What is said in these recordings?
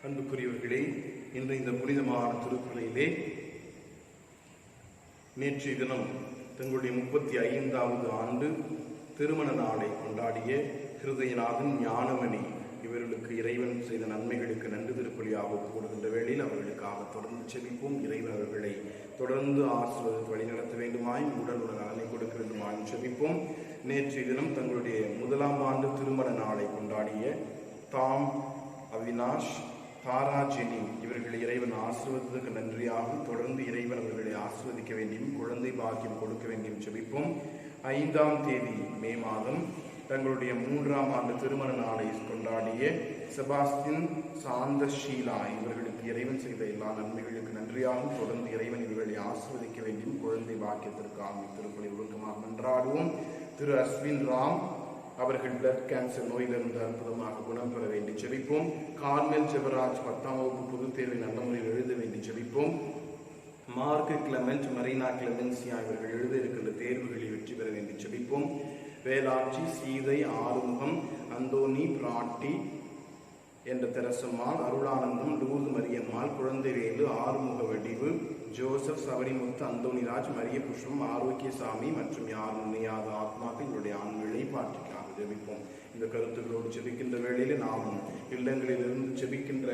அன்புக்குரியவர்களே, இன்று இந்த புனிதமான திருப்பலியிலே நேற்றைய தினம் தங்களுடைய 35வது ஆண்டு திருமண நாளை கொண்டாடிய ஹிருதயநாதன், ஞானமணி இவர்களுக்கு இறைவன் செய்த நன்மைகளுக்கு நன்றி திருப்பலியாக கூடுகின்ற வேளையில் அவர்களுக்காக தொடர்ந்து செபிப்போம். இறைவன் அவர்களை தொடர்ந்து ஆசீர்வதித்து வழிநடத்த வேண்டுமாய், உடலுடன் நலனை கொடுக்க வேண்டுமாய் செபிப்போம். நேற்றைய தினம் தங்களுடைய 1ஆம் ஆண்டு திருமண நாளை கொண்டாடிய தாம், அவினாஷ், தாராஜினி இவர்களை இறைவன் ஆசீர்வதித்ததற்கு நன்றியாக தொடர்ந்து இறைவன் அவர்களை ஆசீர்வதிக்க வேண்டியும் குழந்தை பாக்கியம் கொடுக்க வேண்டியும் செபிப்போம். 5ஆம் தேதி மே மாதம் தங்களுடைய 3ஆம் ஆண்டு திருமண நாளை கொண்டாடிய செபாஸ்டின், சாந்தஷீலா இவர்களுக்கு இறைவன் செய்த எல்லா நன்மைகளுக்கு நன்றியாக தொடர்ந்து இறைவன் இவர்களை ஆசீர்வதிக்க வேண்டியும் குழந்தை பாக்கியத்திற்காக திருப்பலி ஒழுக்கமாக மன்றாடுவோம். திரு அஸ்வின் ராம் அவர்கள் பிளட் கேன்சர் நோயிலிருந்து அற்புதமாக குணம் பெற வேண்டி செபிப்போம். கார்மெல் ஜெபராஜ் 10ஆம் வகுப்பு பொதுத் தேர்வை நல்ல முறையில் எழுத வேண்டி செபிப்போம். மார்க் கிளமெண்ட், மரீனா கிளமென்சியா இவர்கள் எழுத இருக்கின்ற தேர்வுகளில் வெற்றி பெற வேண்டி செபிப்போம். வேலாட்சி, சீதை, ஆறுமுகம், அந்தோனி, பிராட்டி என்ற தெரசம்மாள், அருளானந்தம், லூர்து மரியம்மாள், குழந்தைவேலு, ஆறுமுக வடிவு, ஜோசப், சபரிமுத்து, அந்தோனிராஜ், மரிய புஷ்பம், ஆரோக்கியசாமி மற்றும் யாரும் நினையாத ஆத்மாக்கள் இவருடைய ஆண்களை பாற்றிக்காக ஜெபிப்போம். இந்த கருத்துக்களோடு ஜெபிக்கின்ற வேளையில் நாமும் இல்லங்களிலிருந்து ஜெபிக்கின்ற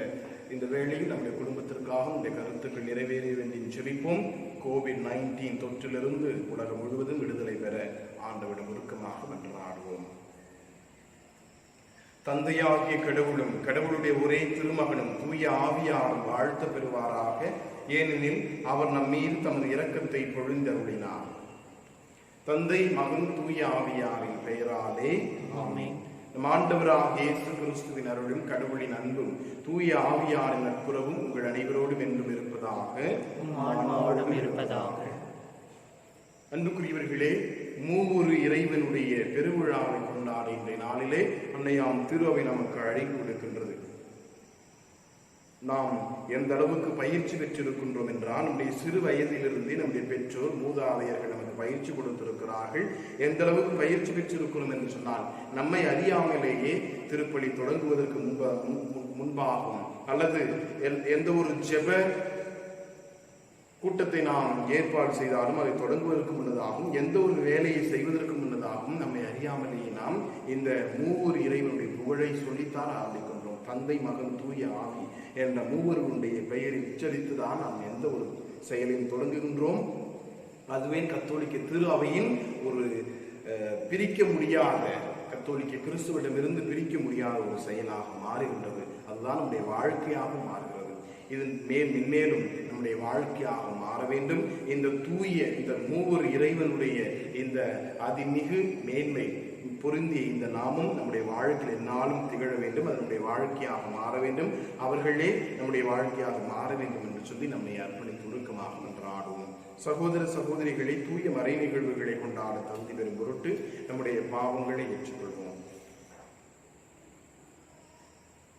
இந்த வேளையில் நம்முடைய குடும்பத்திற்காக நம்முடைய கருத்துக்கள் நிறைவேற வேண்டிய ஜெபிப்போம். COVID-19 தொற்றிலிருந்து உலகம் முழுவதும் விடுதலை பெற ஆண்டவரிடம் உருக்கமாக மன்றாடுவோம். தந்தையாகிய கடவுளும் கடவுளுடைய ஒரே திருமகனும் தூய ஆவியாரும் வாழ்த்த பெறுவாராக. ஏனெனில் அவர் நம் மீது தமது இரக்கத்தை பொழிந்தருளினார். தந்தை, மகன், தூய ஆவியாரின் பெயராலே ஆமென். நம் ஆண்டவராகிய இயேசு கிறிஸ்துவின் அருளும் கடவுளின் அன்பும் தூய ஆவியாரின் நட்புறவும் உங்கள் அனைவரோடும் என்றும் இருப்பதாக. அன்புக்குரியவர்களே, மூவொரு இறைவனுடைய பெருவிழாவை கொண்டாடி இன்றைய நாளிலே அன்னையாம் திருவை நமக்கு அழைப்பு கொடுக்கின்றது. நாம் எந்த அளவுக்கு பயிற்சி பெற்றிருக்கின்றோம் என்றால், நம்முடைய சிறு வயதிலிருந்தே நம்முடைய பெற்றோர், மூதாதையர்கள் நமக்கு பயிற்சி கொடுத்திருக்கிறார்கள். எந்த அளவுக்கு பயிற்சி பெற்றிருக்கிறோம் என்று சொன்னால், நம்மை அறியாமலேயே திருப்பலி தொடங்குவதற்கு முன்பாகும் அல்லது எந்த ஒரு ஜெப கூட்டத்தை நாம் ஏற்பாடு செய்தாலும் அதை தொடங்குவதற்கு முன்னதாகவும், எந்த ஒரு வேலையை செய்வதற்கு முன்னதாகவும் நம்மை அறியாமலேயே நாம் இந்த மூவொரு இறைவனுடைய புகழை சொல்லித்தான் ஆரம்பிக்கின்றோம். தந்தை, மகன், தூய ஆவி என்ற மூவருடைய பெயரை உச்சரித்துதான் நாம் எந்த ஒரு செயலையும் தொடங்குகின்றோம். அதுவே கத்தோலிக்க திரு அவையின் ஒரு பிரிக்க முடியாத, கத்தோலிக்க கிறிஸ்துவிடமிருந்து பிரிக்க முடியாத ஒரு செயலாக மாறுகின்றது. அதுதான் நம்முடைய வாழ்க்கையாக மாறுகிறது. இது மென்மேலும் நம்முடைய வாழ்க்கையாக மாற வேண்டும். இந்த தூய, இந்த மூவொரு இறைவனுடைய இந்த அதிமிகு மேன்மை பொருந்திய இந்த நாமும் நம்முடைய வாழ்க்கையில் என்னாலும் திகழ வேண்டும். அது நம்முடைய வாழ்க்கையாக மாற வேண்டும். அவர்களே நம்முடைய வாழ்க்கையாக மாற வேண்டும் என்று சொல்லி நம்மை அர்ப்பணித்து உருக்கமாக மன்றாடுவோம். சகோதர சகோதரிகளை, தூய மறை நிகழ்வுகளை கொண்டாட தகுதி பெறும் பொருட்டு நம்முடைய பாவங்களை ஏற்றுக்கொள்வோம்.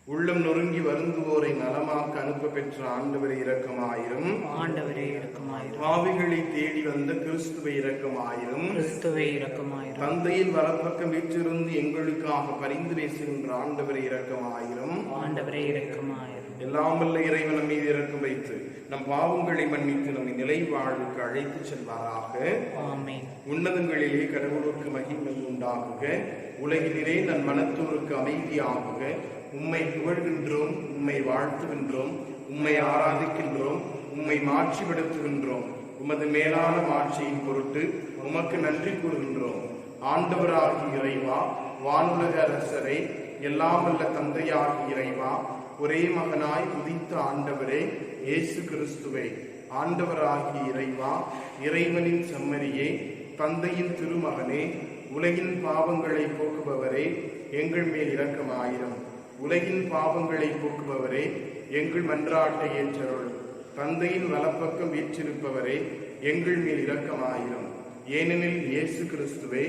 உள்ளம் நொறுங்கி வருந்துவோரை நலமாக்க அனுப்ப பெற்ற ஆண்டவரை இரக்கமாயிரும். ஆண்டவரே இரக்கமாயிரும். பாவிகளை தேடி வந்த கிறிஸ்துவை இரக்கமாயிரும். கிறிஸ்துவை இரக்கமாயிரும். தந்தையின் வலப்பக்கம் வீற்றிருந்து எங்களுக்காக பரிந்து பேசுகின்ற ஆண்டவரை இரக்கமாயிரும். ஆண்டவரே இரக்கமாயிரும். எல்லாம் வல்ல இறைவன் மீது இரக்கம் வைத்து நம் பாவங்களை மன்னித்து நம்மை நிலை வாழ்வுக்கு அழைத்து செல்வாராக. ஆமென். உன்னதங்களிலே கடவுளுக்கு மகிமை உண்டாகுக. உலகிலே நன் மனத்தோருக்கு அமைதியாகுக. உம்மை புகழ்கின்றோம், உம்மை வாழ்த்துகின்றோம், உம்மை ஆராதிக்கின்றோம், உம்மை மாட்சிப்படுத்துகின்றோம். உமது மேலான மாட்சியின் பொருட்டு உமக்கு நன்றி கூறுகின்றோம். ஆண்டவராகி இறைவா, வானுலக அரசரை, எல்லாம் வல்ல தந்தையாகி இறைவா, ஒரே மகனாய் உதித்த ஆண்டவரே இயேசு கிறிஸ்துவை, ஆண்டவராகி இறைவா, இறைவனின் செம்மறியே, தந்தையின் திருமகனே, உலகின் பாவங்களை போக்குபவரே, எங்கள் மேல் இரக்கமாயிரும். உலகின் பாவங்களை போக்குபவரே, எங்கள் மன்றாட்டை ஏற்றருள். தந்தையின் வலப்பக்கம் வீற்றிருப்பவரே, எங்கள் மேல் இரக்கமாயிரும். ஏனெனில் இயேசு கிறிஸ்துவே,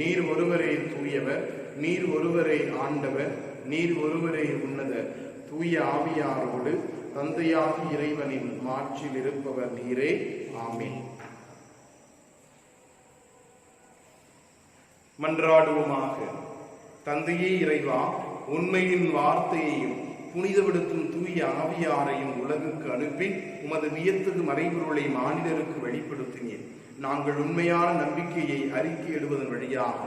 நீர் ஒருவரே தூயவர், நீர் ஒருவரே ஆண்டவர், நீர் ஒருவரே உன்னதர். தூய ஆவியாரோடு தந்தையாகி இறைவனின் மாட்சியில் இருப்பவர் நீரே. ஆமென். மன்றாடுவோமாக. தந்தையே இறைவா, உண்மையின் வார்த்தையையும் புனிதப்படுத்தும் தூய ஆவியாரையும் உலகுக்கு அனுப்பி உமது வியத்தகு மறைபொருளை மானிடருக்கு வெளிப்படுத்தினீர். நாங்கள் உண்மையான நம்பிக்கையை அறிக்கையிடுவதன் வழியாக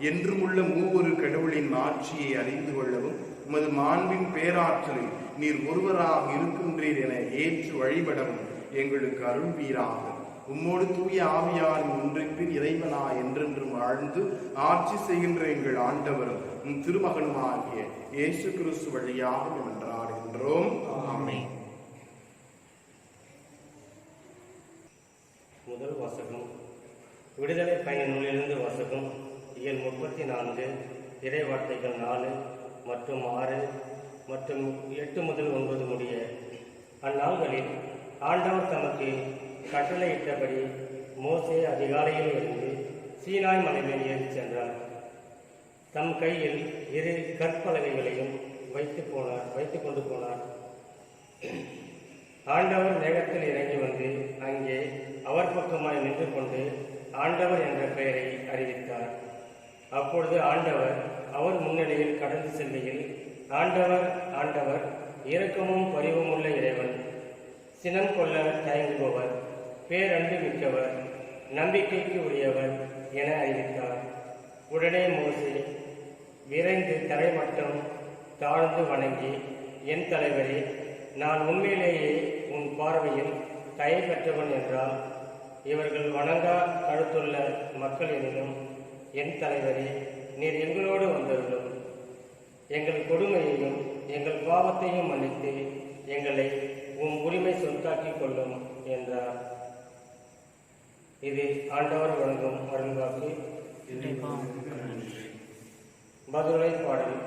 என்றும் உள்ள மூவொரு கடவுளின் ஆட்சியை அறிந்து கொள்ளவும் உமது மாண்பின் பேராற்றலை நீர் ஒருவராக இருக்கின்றீர் என ஏற்று வழிபடவும் எங்களுக்கு அருள்வீராக. உம்மோடு தூய ஆவியாரின் ஒன்றிப்பின் இறைவனா என்றென்றும் வாழ்ந்து ஆட்சி செய்கின்ற எங்கள் ஆண்டவரும் உம் திருமகனுமாகிய இயேசு கிறிஸ்து வழியாக மன்றாடுகின்றோம். ஆமென். முதல் வாசகம் விடுதலை பயண நூலிலிருந்து வாசகம். இயல் 34 இறைவார்த்தைகள் 4 மற்றும் 6 மற்றும் 8 முதல் 9 முடிய. அந்நாள்களில் ஆண்டவர் தமக்கு கட்டளையிட்டபடி மோசே அதிகாலையில் இருந்து சீனாய் மலைமேல் ஏறிச் சென்றார். தம் கையில் 2 கற்பலகைகளையும் வைத்துக் கொண்டு போனார். ஆண்டவர் மேகத்தில் இறங்கி வந்து அங்கே அவர் பக்கமாய் நின்று கொண்டு ஆண்டவர் என்ற பெயரை அறிவித்தார். அப்பொழுது ஆண்டவர் அவர் முன்னிலையில் கடந்து செல்கையில், ஆண்டவர் ஆண்டவர் இரக்கமும் பரிவுமுள்ள இறைவன், சினம் கொள்ள தயங்குபவர், பேரன்பு மிக்கவர், நம்பிக்கைக்கு உரியவர் என அறிவித்தார். உடனே மோசே விரைந்து தரைமட்டம் தாழ்ந்து வணங்கி, என் தலைவரே, நான் உண்மையிலேயே உன் பார்வையில் தயை பெற்றவன் என்றால் இவர்கள் வணங்கா கழுத்துள்ள மக்கள் எனினும், என் தலைவரே, நீர் எங்களோடு வந்தருளும். எங்கள் கொடுமையையும் எங்கள் பாவத்தையும் மன்னித்து எங்களை உம் உரிமை சொத்தாக்கிக் கொள்ளும் என்றார். இது ஆண்டவர் வழங்கும் அருள்வாக்கு. பதிலுரை பாடல்.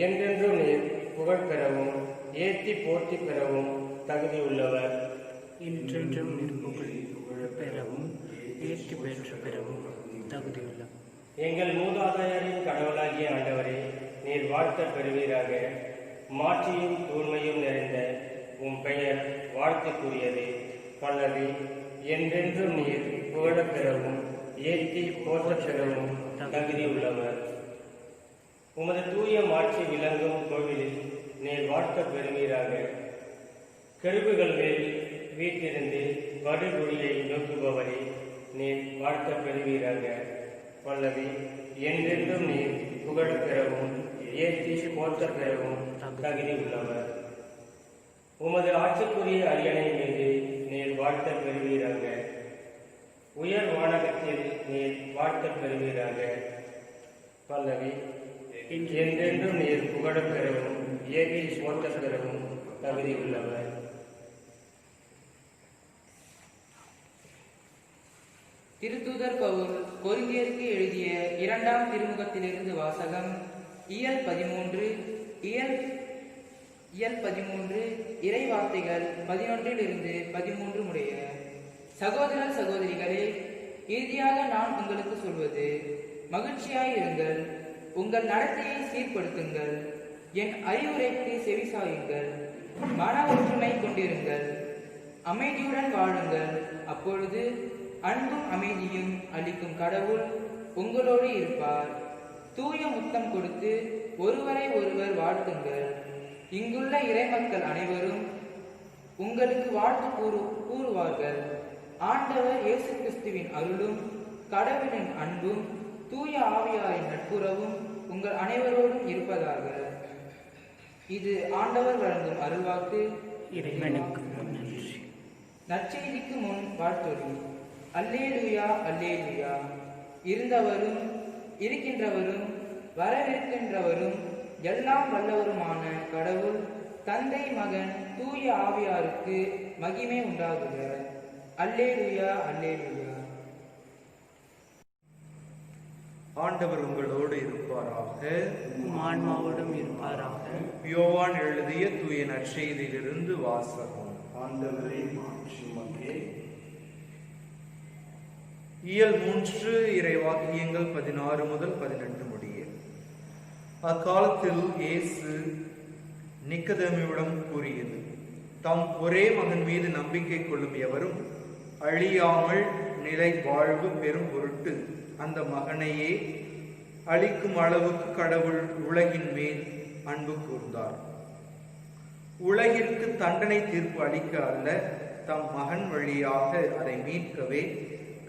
என்றென்றும் நீர் புகழ் பெறவும் ஏற்றி போற்றி பெறவும் தகுதியுள்ளவர். இன்றென்றும் புகழ் பெறவும் ஏற்றி பெற்று பெறவும் தகுதியுள்ளவர். எங்கள் மூதாதையரின் கடவுளாகிய ஆண்டவரே, நீர் வாழ்த்த பெறுவீராக. மாட்சியும் தூய்மையும் நிறைந்த உம் பெயர் வாழ்த்துக்குரியது. பல்லவி. என்றென்றும் நீர் புகழப் பெறவும் ஏற்றி போற்றப் பெறவும் தகுதியுள்ளவர். உமது தூய மாட்சி விளங்கும் கோவிலில் நீர் வாழ்த்த பெறுவீராக. கெருபுகள் மேல் வீட்டிலிருந்து படுகொடியை நோக்குபவரே, நீர் வாழ்த்த பெறுவீராக. பல்லவி. என்றென்றும் நீர் புகழப் பெறவும் ஏற்றி போற்றப் பெறவும் தகுதி உள்ளவர். உமது ஆட்சிக்குரிய அரியணை மீது நீர் வாழ்த்த பெறுவீராக. உயர் வானகத்தில் நீர் வாழ்த்த பெறுவீராக. பல்லவி. என்றென்றும் நீர் புகழப் பெறவும் ஏற்றி போற்றப் பெறவும் தகுதி உள்ளவர். திருத்தூதர் பவுல் கொரிந்தியருக்கு எழுதிய 2ஆம் திருமுகத்திலிருந்து வாசகம். இயல் 13 இறை வார்த்தைகள் 11 13 முடிய. சகோதரர் சகோதரிகளே, இறுதியாக நான் உங்களுக்கு சொல்வது, மகிழ்ச்சியாயிருங்கள், உங்கள் நடத்தையை சீர்படுத்துங்கள், என் அறிவுரைக்கு செவிசாயுங்கள், மன ஒற்றுமை கொண்டிருங்கள், அமைதியுடன் வாழுங்கள். அப்பொழுது அன்பும் அமைதியும் அளிக்கும் கடவுள் உங்களோடு இருப்பார். தூய முத்தம் கொடுத்து ஒருவரை ஒருவர் வாழ்த்துங்கள். இங்குள்ள இறைமக்கள் அனைவரும் உங்களுக்கு வாழ்த்து கூறுவார்கள். ஆண்டவர் இயேசு கிறிஸ்துவின் அருளும் கடவுளின் அன்பும் தூய ஆவியாரின் நட்புறவும் உங்கள் அனைவரோடும் இருப்பதாக. இது ஆண்டவர் வழங்கும் அருள்வாக்கு. இறைவனுக்கு நன்றி. நற்செய்திக்கு முன் வாழ்த்தொலி. அல்லேலூயா அல்லேலூயா. இருந்தவரும் இருக்கின்றவரும் வரவிருக்கின்றவரும் எல்லாம் வல்லவருமான கடவுள் தந்தை மகன் தூய ஆவியாருக்கு மகிமை உண்டாகுக. அல்லேலூயா அல்லேலூயா. ஆண்டவர் உங்களோடு இருப்பாராக. ஆன்மாவோடும் இருப்பாராக. யோவான் எழுதிய தூய நற்செய்தியிலிருந்து வாசகம். ஆண்டவரே மாட்சி உமக்கே. இயல் 3 இறைவாக்கியங்கள் 16 முதல் 18 முடிய. அக்காலத்தில் இயேசு நிக்கதேமுவிடம் கூறியது, தம் ஒரே மகன் மீது நம்பிக்கை கொள்ளும் எவரும் அழியாமல் நிலை வாழ்வு பெறும் பொருட்டு அந்த மகனையே அளிக்கும் அளவுக்கு கடவுள் உலகின் மேல் அன்பு கூர்ந்தார். உலகிற்கு தண்டனை தீர்ப்பு அளிக்க அல்ல, தம் மகன் வழியாக அதை மீட்கவே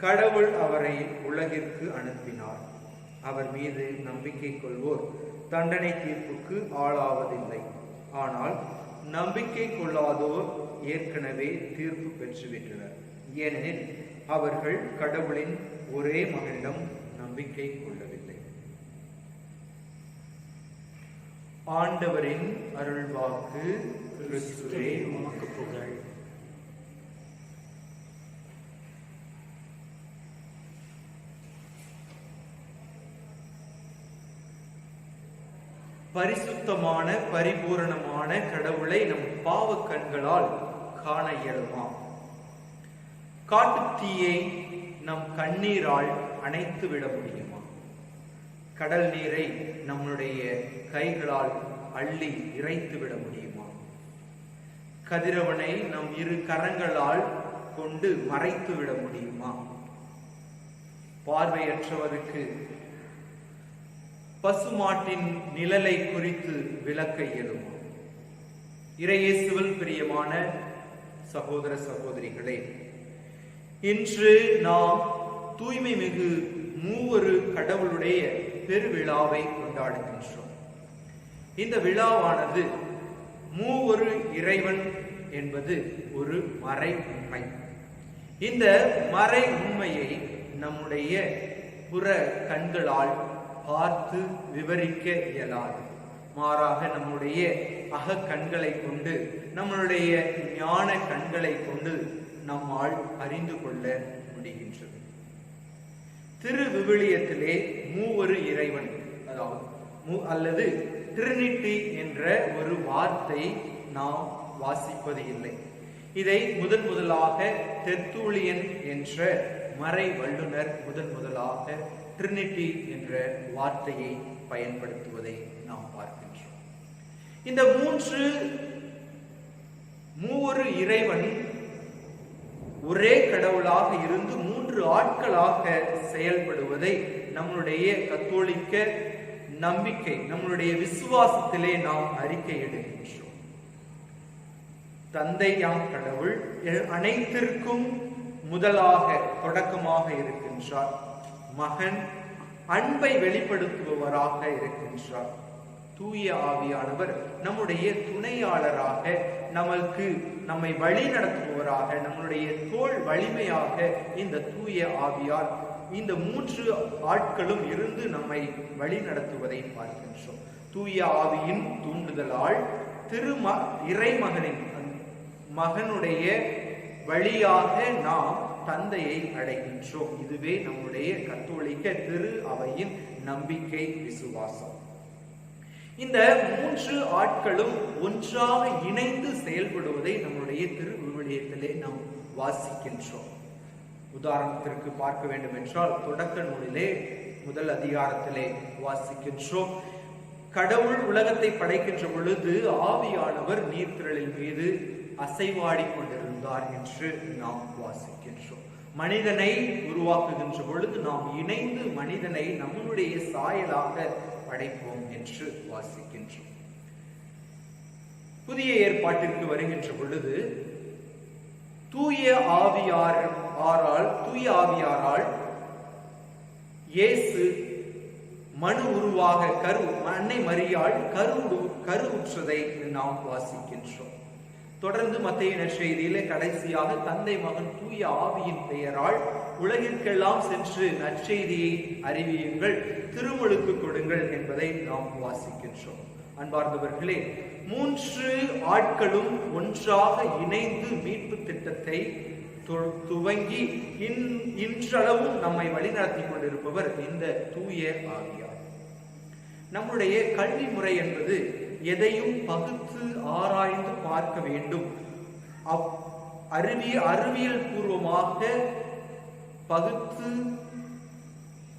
கடவுள் அவரை உலகிற்கு அனுப்பினார். அவர் மீது நம்பிக்கை கொள்வோர் தண்டனை தீர்ப்புக்கு ஆளாவதில்லை. ஆனால் நம்பிக்கை கொள்ளாதோர் ஏற்கனவே தீர்ப்பு பெற்றுவிட்டனர். ஏனெனில் அவர்கள் கடவுளின் ஒரே மகனிடம் நம்பிக்கை கொள்ளவில்லை. ஆண்டவரின் அருள்வாக்கு. கிறிஸ்துவே உமக்கு புகழ். பரிசுத்தமான பரிபூரணமான கடவுளை நம் பாவ கண்களால் காண இயலுமா? காட்டுத்தீயை நம் கண்ணீரால் அணைத்து விட முடியுமா? கடல் நீரை நம்முடைய கைகளால் அள்ளி இறைத்து விட முடியுமா? கதிரவனை நம் இரு கரங்களால் கொண்டு மறைத்து விட முடியுமா? பார்வையற்றவருக்கு பசுமாட்டின் நிழலை குறித்து விளக்க இயலுமா? இறையேசுவில் பிரியமான சகோதர சகோதரிகளே, இன்று நாம் தூய்மை மிகு மூவரு கடவுளுடைய பெருவிழாவை கொண்டாடுகின்றோம். இந்த விழாவானது மூவரு இறைவன் என்பது ஒரு மறை உண்மை. இந்த மறை உண்மையை நம்முடைய புற கண்களால் பார்த்து விவரிக்க இயலாது. மாறாக நம்முடைய அக கண்களை கொண்டு, நம்மளுடைய ஞான கண்களை கொண்டு நம்மால் அறிந்து கொள்ள முடிகின்றது. திருவிவிலியத்திலே மூவரு இறைவன் அல்லது ட்ரினிட்டி என்ற ஒரு வார்த்தை நாம் வாசிப்பது இல்லை. இதை முதலாக தெர்த்தூலியன் என்ற மறை வல்லுனர் முதலாக ட்ரினிட்டி என்ற வார்த்தையை பயன்படுத்துவதை நாம் பார்க்கின்றோம். இந்த மூவரு இறைவன் ஒரே கடவுளாக இருந்து மூன்று ஆட்களாக செயல்படுவதை நம்முடைய கத்தோலிக்க நம்பிக்கை, நம்முடைய விசுவாசத்திலே நாம் அறிக்கையிடுகின்றோம். தந்தையாம் கடவுள் அனைத்திற்கும் முதலாக தொடக்கமாக இருக்கின்றார். மகன் அன்பை வெளிப்படுத்துபவராக இருக்கின்றார். தூய ஆவியானவர் நம்முடைய துணையாளராக, நம்மை வழி நடத்துபவராக, நம்முடைய தோள் வலிமையாக இந்த தூய ஆவியார் இந்த மூன்று ஆட்களும் இருந்து நம்மை வழி நடத்துவதை பார்க்கின்றோம். தூய ஆவியின் தூண்டுதலால் இறைமகனின் மகனுடைய வழியாக நாம் தந்தையை அடைகின்றோம். இதுவே நம்முடைய கத்தோலிக்க திரு அவையின் நம்பிக்கை, விசுவாசம். இந்த மூன்று ஆட்களும் ஒன்றாக இணைந்து செயல்படுவதை நம்முடைய திருவிவிலியத்திலே நாம் வாசிக்கின்றோம். உதாரணத்திற்கு பார்க்க வேண்டும் என்றால் தொடக்க நூலிலே முதல் அதிகாரத்திலே வாசிக்கின்றோம். கடவுள் உலகத்தை படைக்கின்ற பொழுது ஆவியானவர் நீர்த்திரளின் மீது அசைவாடி கொண்டிருந்தார் என்று நாம் வாசிக்கின்றோம். மனிதனை உருவாக்குகின்ற பொழுது நாம் இணைந்து மனிதனை நம்முடைய சாயலாக படைப்போம் என்று வாசிக்கின்றோம். புதிய ஏற்பாட்டிற்கு வருகின்ற பொழுது தூய ஆவியாரால் இயேசு மனு உருவாக அன்னை மரியாள் கருவுற்றதை நாம் வாசிக்கின்றோம். தொடர்ந்து மத்தேயு நற்செய்தியிலே கடைசியாக தந்தை மகன் தூய ஆவியின் பெயரால் உலகிற்கெல்லாம் சென்று நற்செய்தியை அறிவியுங்கள், திருமுழுக்கு கொடுங்கள் என்பதை நாம் வாசிக்கின்றோம். அன்பார்ந்தவர்களே, மூன்று ஆட்களும் ஒன்றாக இணைந்து மீட்பு திட்டத்தை துவங்கி இன்றளவும் நம்மை வழிநடத்தி கொண்டிருப்பவர் இந்த தூய ஆவியார். நம்முடைய கல்வி முறை என்பது எதையும் பகுத்து ஆராய்ந்து பார்க்க வேண்டும். அறிவியல் பூர்வமாக பகுத்து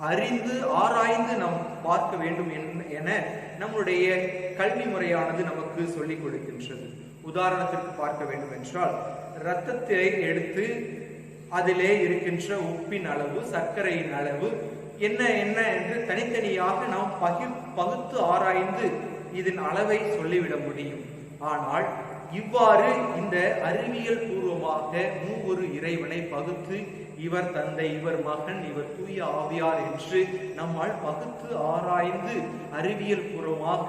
அறிந்து ஆராய்ந்து நாம் பார்க்க வேண்டும் என நம்முடைய கல்வி முறையானது நமக்கு சொல்லிக் கொடுக்கின்றது. உதாரணத்திற்கு பார்க்க வேண்டும் என்றால், இரத்தத்தை எடுத்து அதிலே இருக்கின்ற உப்பின் அளவு, சர்க்கரையின் அளவு என்ன என்று தனித்தனியாக நாம் பகுத்து ஆராய்ந்து இதன் அளவை சொல்லிவிட முடியும். ஆனால் இவ்வாறு இந்த அறிவியல் பூர்வமாக மூவொரு இறைவனை பகுத்து இவர் தந்தை, இவர் மகன், இவர் தூய ஆவியார் என்று நம்மால் பகுத்து ஆராய்ந்து அறிவியல் பூர்வமாக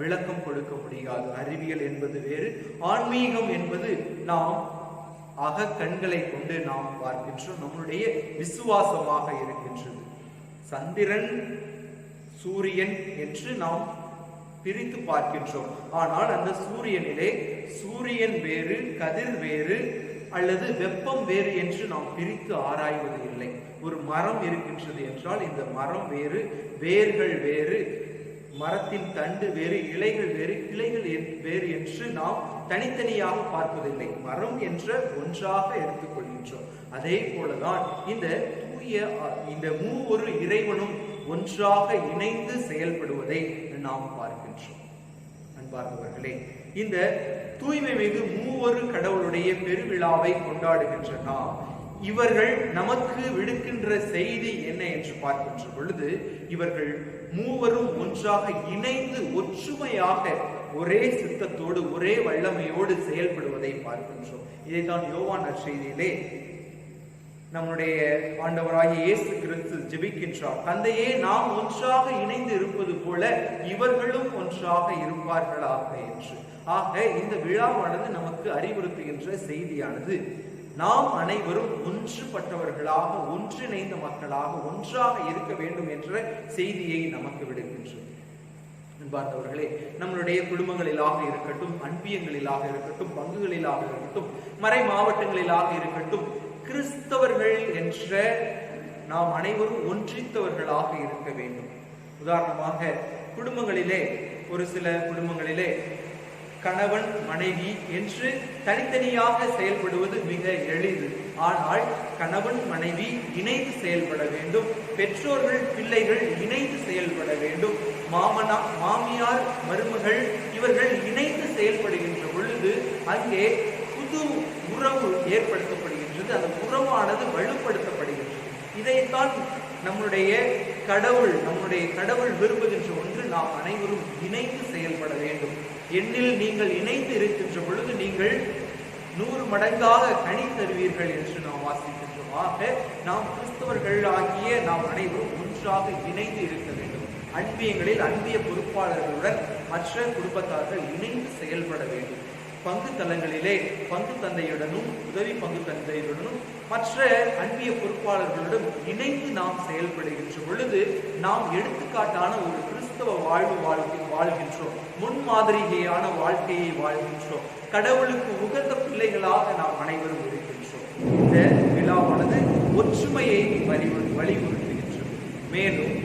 விளக்கம் கொடுக்க முடியாது. அறிவியல் என்பது வேறு, ஆன்மீகம் என்பது நாம் கண்களை கொண்டு நாம் பார்க்கின்றோம், நம்முடைய விசுவாசமாக இருக்கின்றது. சந்திரன், சூரியன் என்று நாம் பிரித்து பார்க்கின்றோம். ஆனால் அந்த சூரியனிலே சூரியன் வேறு, கதிர் வேறு அல்லது வெப்பம் வேறு என்று நாம் பிரித்து ஆராய்வது இல்லை. ஒரு மரம் இருக்கின்றது என்றால் இந்த மரம் வேறு, வேர்கள் வேறு, மரத்தின் தண்டு வேறு, இலைகள் வேறு, கிளைகள் வேறு என்று நாம் தனித்தனியாக பார்ப்பதில்லை. மரம் என்ற ஒன்றாக எடுத்துக்கொள்கின்றோம். அதே போலதான் இந்த மூவொரு இறைவனும் ஒன்றாக இணைந்து செயல்படுவதை நாம் பார்க்கின்றோம். அன்பார்ந்தவர்களே, இந்த தூய்மை மிகு மூவொரு கடவுளுடைய பெருவிழாவை கொண்டாடுகின்ற நாம் இவர்கள் நமக்கு விடுக்கின்ற செய்தி என்ன என்று பார்க்கின்ற பொழுது, இவர்கள் மூவரும் ஒன்றாக இணைந்து ஒற்றுமையாக ஒரே சித்தத்தோடு ஒரே வல்லமையோடு செயல்படுவதை பார்க்கின்றோம். இதைத்தான் யோவான் நற்செய்தியிலே நம்முடைய ஆண்டவராகிய இயேசு கிறிஸ்து ஜெபிக்கின்றார். தந்தையே, நாம் ஒன்றாக இணைந்து இருப்பது போல இவர்களும் ஒன்றாக இருப்பார்களாக என்று. ஆக இந்த விழாவானது நமக்கு அறிவுறுத்துகின்ற செய்தியானது நாம் அனைவரும் ஒன்றுபட்டவர்களாக, ஒன்றிணைந்த மக்களாக, ஒன்றாக இருக்க வேண்டும் என்ற செய்தியை நமக்கு விடுக்கின்றோம். அன்பார்ந்தவர்களே, நம்மளுடைய குடும்பங்களிலாக இருக்கட்டும், அன்பியங்களிலாக இருக்கட்டும், பங்குகளிலாக இருக்கட்டும், மறை மாவட்டங்களிலாக இருக்கட்டும், கிறிஸ்தவர்கள் என்ற நாம் அனைவரும் ஒன்றித்தவர்களாக இருக்க வேண்டும். உதாரணமாக குடும்பங்களிலே, ஒரு சில குடும்பங்களிலே கணவன் மனைவி என்று தனித்தனியாக செயல்படுவது மிக எளிது. ஆனால் கணவன் மனைவி இணைந்து செயல்பட வேண்டும், பெற்றோர்கள் பிள்ளைகள் இணைந்து செயல்பட வேண்டும், மாமியார் மருமகள் இவர்கள் இணைந்து செயல்படுகின்ற பொழுது அங்கே புது உறவு ஏற்படுத்தப்படுகின்றது. அந்த உறவானது வலுப்படுத்தப்படுகின்றது. இதைத்தான் நம்முடைய கடவுள் விரும்புகின்ற ஒன்று. நாம் அனைவரும் இணைந்து செயல்பட வேண்டும். என்னில் நீங்கள் இணைந்து இருக்கின்ற பொழுது நீங்கள் 100 மடங்காக கனி தருவீர்கள் என்று நாம் வாசிக்கின்றோம். ஆக நாம் கிறிஸ்தவர்கள் ஆகிய நாம் அனைவரும் ஒன்றாக இணைந்து இருக்க வேண்டும். அன்பியங்களில் அன்பிய பொறுப்பாளர்களுடன் மற்ற குடும்பத்தார்கள் இணைந்து செயல்பட வேண்டும். பங்கு தலங்களிலே பங்கு தந்தையுடனும் உதவி பங்கு தந்தையுடனும் மற்ற அன்பிய பொறுப்பாளர்களுடன் இணைந்து நாம் செயல்படுகின்ற பொழுது நாம் எடுத்துக்காட்டான ஒரு கிறிஸ்தவ வாழ்கின்றோம். முன்மாதிரியான வாழ்க்கையை வாழ்கின்றோம். கடவுளுக்கு உகந்த பிள்ளைகளாக நாம் அனைவரும் இருக்கின்றோம். இந்த விழாவானது ஒற்றுமையை வலியுறுத்துகின்றது. மேலும்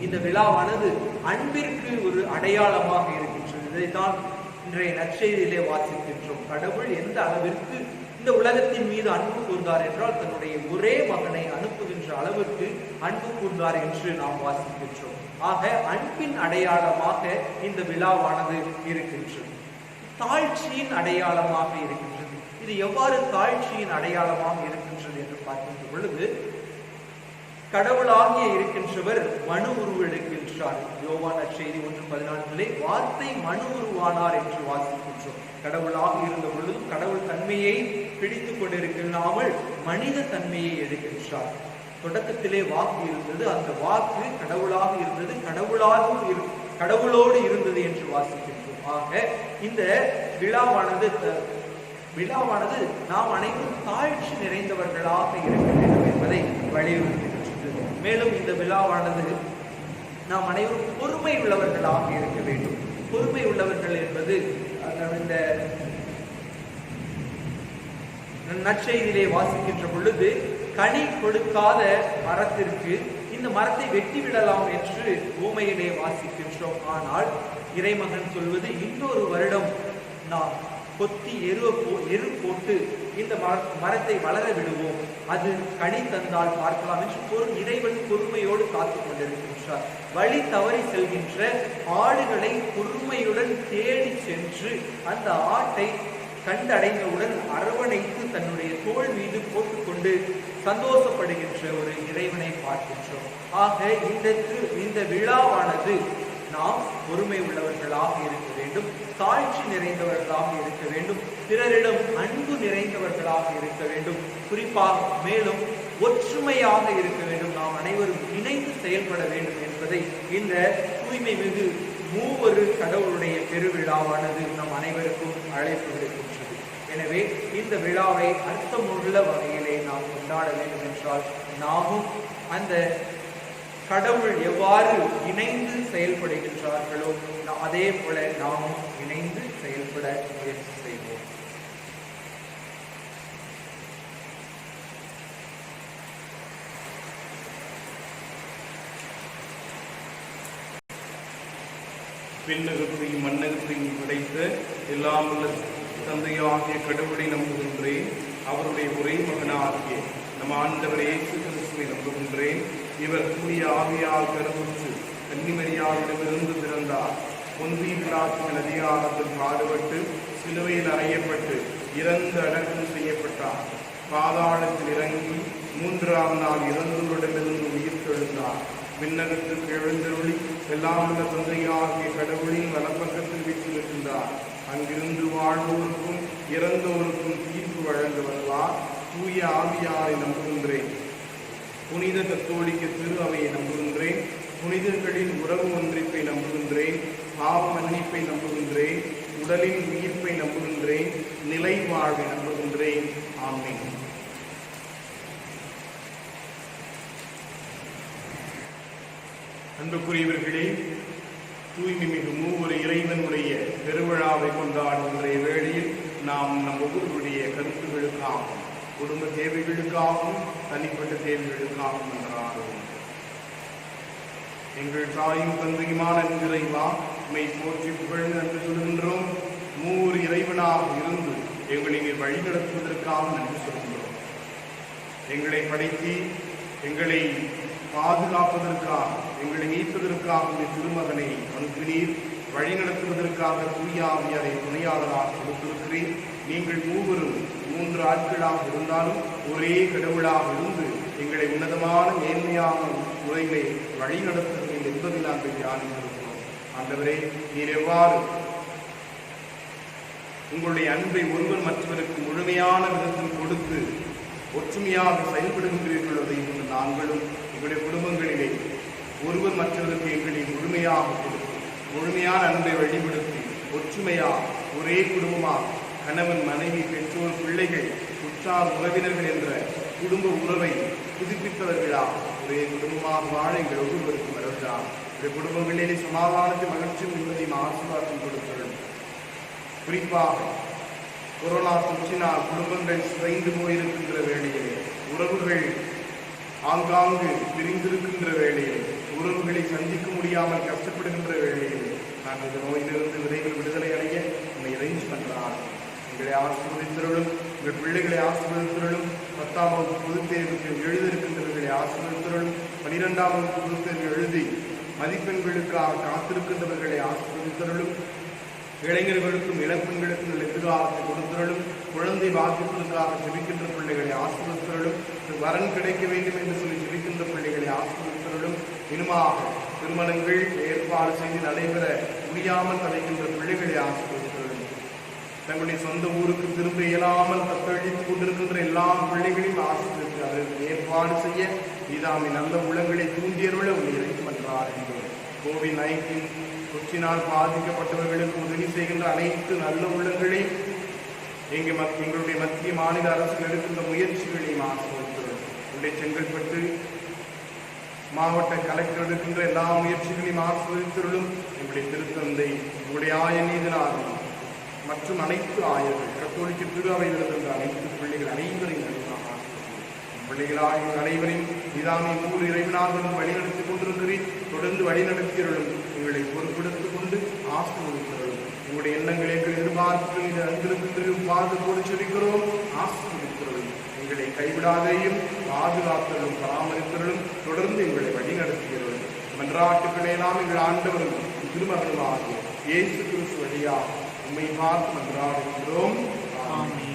இந்த விழாவானது அன்பிற்கு ஒரு அடையாளமாக இருக்கின்றது. இதைத்தான் இன்றைய நற்செய்தியிலே வாசிக்கின்றோம். கடவுள் எந்த அளவிற்கு இந்த உலகத்தின் மீது அன்பு கூர்ந்தார் என்றால் தன்னுடைய ஒரே மகனை அனுப்புகின்ற அளவிற்கு அன்பு கூர்ந்தார் என்று நாம் வாசிக்கின்றோம். ஆக அன்பின் அடையாளமாக இந்த விழாவானது இருக்கின்றது. தாழ்ச்சியின் அடையாளமாக இருக்கின்றது. இது எவ்வாறு தாழ்ச்சியின் அடையாளமாக இருக்கின்றது என்று பார்க்கின்ற பொழுது, கடவுளாகிய இருக்கின்றவர் மனு உருவெடுக்கின்றார். யோவான் நற்செய்தி 1:14 வார்த்தை மனு உருவானார் என்று வாசிக்கின்றோம். கடவுளாக இருந்த பொழுதும் கடவுள் தன்மையை பிடித்துக் கொண்டிருக்கிறாமல் மனித தன்மையை எடுக்கின்றார். தொடக்கத்திலே வாக்கு இருந்தது, அந்த வாக்கு கடவுளாக இருந்தது, கடவுளோடு இருந்தது என்று வாசிக்கின்றோம். ஆக இந்த விழாவானது நாம் அனைவரும் தாழ்ச்சி நிறைந்தவர்களாக இருக்க வேண்டும் என்பதை வலியுறுத்துகின்றது. மேலும் இந்த விழாவானது நாம் அனைவரும் பொறுமை உள்ளவர்களாக இருக்க வேண்டும். பொறுமை உள்ளவர்கள் என்பது இந்த நற்செய்தியிலே வாசிக்கின்ற பொழுது, கனி கொடுக்காத மரத்திற்கு இந்த மரத்தை வெட்டிவிடலாம் என்று உவமையிலே வாசிக்கின்றோம். ஆனால் இறைமகன் சொல்வது, இன்னொரு வருடம் நாம் கொத்தி எரு போட்டு இந்த மரத்தை வளர விடுவோம், அது கனி தந்தால் பார்க்கலாம் என்று இறைவன் பொறுமையோடு காத்துக் கொண்டிருக்கின்றார். வழி தவறி செல்கின்ற ஆடுகளை பொறுமையுடன் தேடி சென்று அந்த ஆட்டை கண்டடைந்தவுடன் அரவணைத்து தன்னுடைய தோள் மீது போட்டுக்கொண்டு சந்தோஷப்படுகின்ற ஒரு இறைவனை பார்க்கின்றோம். ஆக இந்த விழாவானது நாம் பொறுமை உள்ளவர்களாக இருக்க வேண்டும், தாழ்ச்சி நிறைந்தவர்களாக இருக்க வேண்டும், பிறரிடம் அன்பு நிறைந்தவர்களாக இருக்க வேண்டும், குறிப்பாக மேலும் ஒற்றுமையாக இருக்க வேண்டும், நாம் அனைவரும் இணைந்து செயல்பட வேண்டும் என்பதை இந்த தூய்மை மிகு மூவரு கடவுளுடைய பெருவிழாவானது நம் அனைவருக்கும் அழைப்பு விடுக்கின்றது. எனவே இந்த விழாவை அர்த்தமுள்ள வகையிலே நாம் கொண்டாட வேண்டும் என்றால் நாமும் அந்த கடவுள் எவ்வாறு இணைந்து செயல்படுகின்றார்களோ அதே போல நாமும் இணைந்து செயல்பட முயற்சி செய்வோம். விண்ணகத்தையும் மண்ணகத்தையும் படைத்த எல்லாம் உள்ள தந்தையாகிய கடவுளை நம்புகின்றேன். அவருடைய ஒரே மகனாகிய நம் ஆண்டவர் இயேசு கிறிஸ்துவை நம்புகின்றேன். இவர் தூய ஆவியால் கருவுற்று கன்னிமரியாவிடமிருந்து பிறந்தார். பொந்திய பிலாத்தின் அதிகாரத்தில் பாடுபட்டு சிலுவையில் அறையப்பட்டு இறந்து அடக்கம் செய்யப்பட்டார். பாதாளத்தில் இறங்கி 3ஆம் நாள் இறந்தவரிடமிருந்து உயிர் தெழுந்தார். விண்ணகத்திற்கு எழுந்தருளி எல்லாம் உள்ள தந்தையாகிய கடவுளின் வலப்பக்கத்தில் வீற்றிருக்கின்றார். அங்கிருந்து வாழ்வோருக்கும் இறந்தோருக்கும் தீர்ப்பு வழங்க வருவார். தூய ஆவியாரை நம்புகின்றேன். புனித கத்தோலிக்க திரு அவையை நம்புகின்றேன். புனிதர்களின் உறவு ஒன்றிப்பை நம்புகின்றேன். பாவ மன்னிப்பை நம்புகின்றேன். உடலின் உயிர்ப்பை நம்புகின்றேன். நிலை வாழ்வை நம்புகின்றேன். ஆமென். அன்புக்குரியவர்களே, தூய்மை மிகு மூவரு இறைவனுடைய பெருவிழாவை கொண்டாடுகின்ற வேளையில் நாம் நம் ஒவ்வொருவருடைய கருத்துகளுக்காகவும் குடும்ப தேவைகளுக்காகவும் தனிப்பட்ட தேவைகளுக்காகவும் என்றாடுவோம். எங்கள் தாயும் தந்தையுமான இறைவா, உம்மை போற்றி புகழ்ந்து நன்றி சொல்கின்றோம். மூவர் இறைவனாக இருந்து எங்களை வழிநடத்துவதற்காக நன்றி சொல்கின்றோம். எங்களை படைத்து எங்களை பாதுகாப்பதற்காக எங்களை மீட்பதற்காக இந்த திருமகனை அனுப்பினீர். வழிநடத்துவதற்காக தூய ஆவியாரை துணையாளராக கொடுத்திருக்கிறேன். நீங்கள் மூவரும் 3 ஆட்களாக இருந்தாலும் ஒரே கடவுளாக இருந்து எங்களை உன்னதமான மேன்மையான முறைகளை வழிநடத்துகிறீர்கள் என்பதை நாங்கள் தியானித்திருக்கிறோம். ஆண்டவரே, நீர் எவ்வாறு உங்களுடைய அன்பை ஒருவர் மற்றவருக்கு முழுமையான விதத்தில் கொடுத்து ஒற்றுமையாக செயல்படுகின்றீர்கள், அதை கொண்டு நாங்களும் எங்களுடைய குடும்பங்களிலே ஒருவர் மற்றவருக்கு எங்களை முழுமையாக கொடுத்து முழுமையான அன்பை வழிபடுத்தி ஒற்றுமையாக ஒரே குடும்பமாக கணவன் மனைவி பெற்றோர் பிள்ளைகள் உற்றார் உறவினர்கள் என்ற குடும்ப உறவை புதுப்பித்தவர்களாக ஒரே குடும்பமாக வாழ எங்கள் ஒவ்வொருவருக்கும் வருகிறார். இந்த குடும்பங்களிலே சமாதானத்தை மகிழ்ச்சியும் நிம்மதியும் ஆசீர்வாதம் கொடுக்கிறது. குறிப்பாக கொரோனா தொற்றினால் குடும்பங்கள் சிதைந்து போயிருக்கின்ற வேளையிலே, உறவுகள் ஆங்காங்கு பிரிந்திருக்கின்ற வேளையிலே, உறவுகளை சந்திக்க முடியாமல் கஷ்டப்படுகின்ற வேளையிலே நாங்கள் இந்த நோயிலிருந்து விரைவில் விடுதலை அடைய உண்மை இறைஞ்சி பண்றார். எங்களை ஆசீர்வதித்தருளும், எங்கள் பிள்ளைகளை ஆசீர்வதித்தருளும், 10ஆம் வகுப்பு பொதுத் தேர்வுக்கு எழுதியிருக்கின்றவர்களை ஆசீர்வதித்தருளும், 12ஆம் வகுப்பு பொதுத் தேர்வு எழுதி மதிப்பெண்களுக்காக காத்திருக்கின்றவர்களை ஆசீர்வதித்தருளும், இளைஞர்களுக்கும் இளப்பெண்களுக்கும் எதிர்காலத்தை கொடுத்தருளும், குழந்தை பாக்கியத்திற்காக ஜெபிக்கின்ற பிள்ளைகளை ஆசீர்வதித்தருளும், வரன் கிடைக்க வேண்டும் என்று சொல்லி ஜெபிக்கின்ற பிள்ளைகளை ஆசீர்வதித்தருளும், இனிமாக திருமணங்கள் ஏற்பாடு செய்து நடைபெற முடியாமல் தடைக்கின்ற பிள்ளைகளை ஆசீர்வதித்தருளும், தங்களுடைய சொந்த ஊருக்கு திரும்ப இயலாமல் தத்தளித்துக் கொண்டிருக்கின்ற எல்லா பிள்ளைகளையும் ஆசீர்வதித்து அவர்களுக்கு ஏற்பாடு செய்ய இதாமி நல்ல உள்ளங்களை தூண்டியருள இறைச்சி பண்றார் என்பது. கோவிட்-19 தொற்றினால் பாதிக்கப்பட்டவர்களுக்கு உதவி செய்கின்ற அனைத்து நல்ல உள்ளங்களையும் எங்களுடைய மத்திய மாநில அரசுகள் எடுக்கின்ற முயற்சிகளையும் ஆசீர்வதித்தருளும். உடைய செங்கல்பட்டு மாவட்ட கலெக்டர் எடுக்கின்ற எல்லா முயற்சிகளையும் ஆசீர்வதித்தருளும். எங்களுடைய திருத்தந்தை, எங்களுடைய ஆயநீதிநாதன் மற்றும் அனைத்து ஆயர்கள், கத்தோலிக்க திரு அவையில் இருக்கின்ற அனைத்து பிள்ளைகள் அனைவரையும் பிள்ளைகளாக அனைவரையும் இதாமை மூன்று இறைவனாகவும் வழிநடத்திக் கொண்டிருக்கிறேன். தொடர்ந்து வழிநடத்தியருளும். எங்களை பொறுப்பெடுத்துக் கொண்டு ஆசீர்வதித்தருளும். உங்களுடைய எண்ணங்களை எங்கள் எதிர்பார்ப்புகள் அங்கிருக்கின்றோம் பாதுகாப்பு செவிக்கிறோம். ஆசீர்வதித்தருளும். எங்களை கைவிடாதையும் பாதுகாத்தருளும் பராமரித்தருளும். தொடர்ந்து எங்களை வழிநடத்தியருளும். மன்றாட்டுக்களை எல்லாம் எங்கள் ஆண்டவரும் திருமகனுமாகிய இயேசு கிறிஸ்து வழியாக உம்மை பார்த்து மன்றாடுகிறோம். ஆமென்.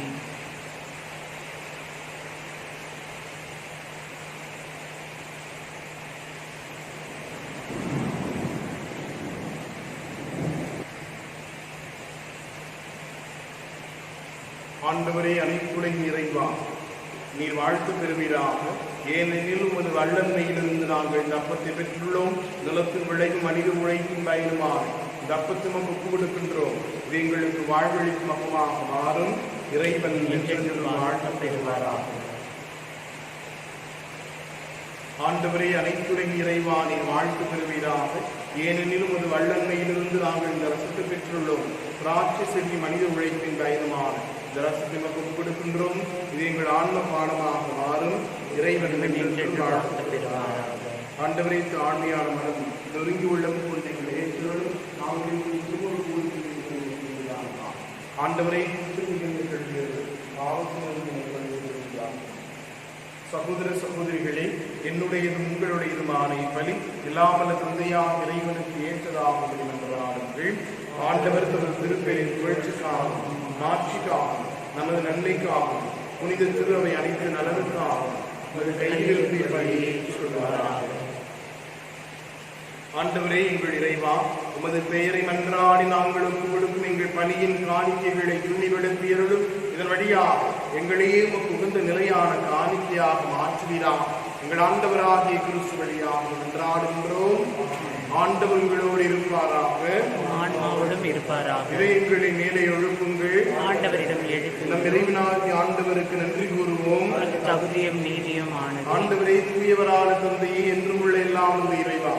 ஆண்டவரே, அனைத்துலகின் இறைவா, நீர் வாழ்த்து பெறுவீராக. ஏனெனில் உமது வல்லன்மையிலிருந்து நாங்கள் இந்த அப்பத்தை பெற்றுள்ளோம். நிலத்தில் விளையும் மனித உழைக்கும் பயனுமாக இந்த அப்பத்தை நாம் ஒப்புக் கொடுக்கின்றோம். இது எங்களுக்கு வாழ்வழிக்கும் அப்பமாக மாறும். இறைவன் என்றென்றும் வாழ்த்து பெறுவாராக. ஆண்டவரே, அனைத்துலகின் இறைவா, நீர் வாழ்த்து பெறுவீராக. ஏனெனில் உமது வல்லன்மையிலிருந்து நாங்கள் இந்த ரசத்தை பெற்றுள்ளோம். திராட்சை செடி மனித உழைப்பின் பயனுமான இந்த ரசத்தை நமக்கு ஒப்புக் கொடுக்கின்றோம். இது எங்கள் ஆன்ம பாடமாக மாறும். இறைவன் என்றென்றும் வாழ்த்து பெறுவாராக. ஆண்டவரே, ஆண்மையான மனம் நொறுங்கி உள்ள குழந்தைகள் ஏற்றலும் ஆண்டவரை சகோதர சகோதரிகளே, என்னுடையதும் உங்களுடையதுமான இப்பலி இல்லாமல தந்தையாக இறைவனுக்கு ஏற்றதாகும் என்றவர்கள் ஆண்டவர் தமது திருப்பெயரின் புகழ்ச்சிக்காகவும் மாட்சிக்காகவும் நமது நன்மைக்காகவும் புனித திருவை அனைத்து நலனுக்காகவும் நமது கையிலிருந்து இப்பலியை சொல்வாராக. ஆண்டவரே, எங்கள் இறைவா, உமது பெயரை மன்றாடி நாங்கள் ஒப்புக் கொடுக்கும் எங்கள் பணியின் காணிக்கைகளை துணிவெடுப்பீர்களும் இதன் வழியாக எங்களையே உமக்கு உகந்த நிலையான காணிக்கையாக மாற்றுவீராக. எங்கள் ஆண்டவராகிய கிறிஸ்து வழியாக மன்றாடுகின்றோம். ஆண்டவர் உங்களோடு இருப்பாராக. ஆன்மாவோடும் இருப்பாராக. இதயங்களை மேலே எழுப்புங்கள். ஆண்டவரிடம் எழுப்பி நம் இறைவனாகிய ஆண்டவருக்கு நன்றி கூறுவோம். அது தகுதியும் நீதியும் ஆனது. ஆண்டவரே, தூயவரான தந்தையே, என்றும் உள்ள எல்லாம் உள்ள இறைவா,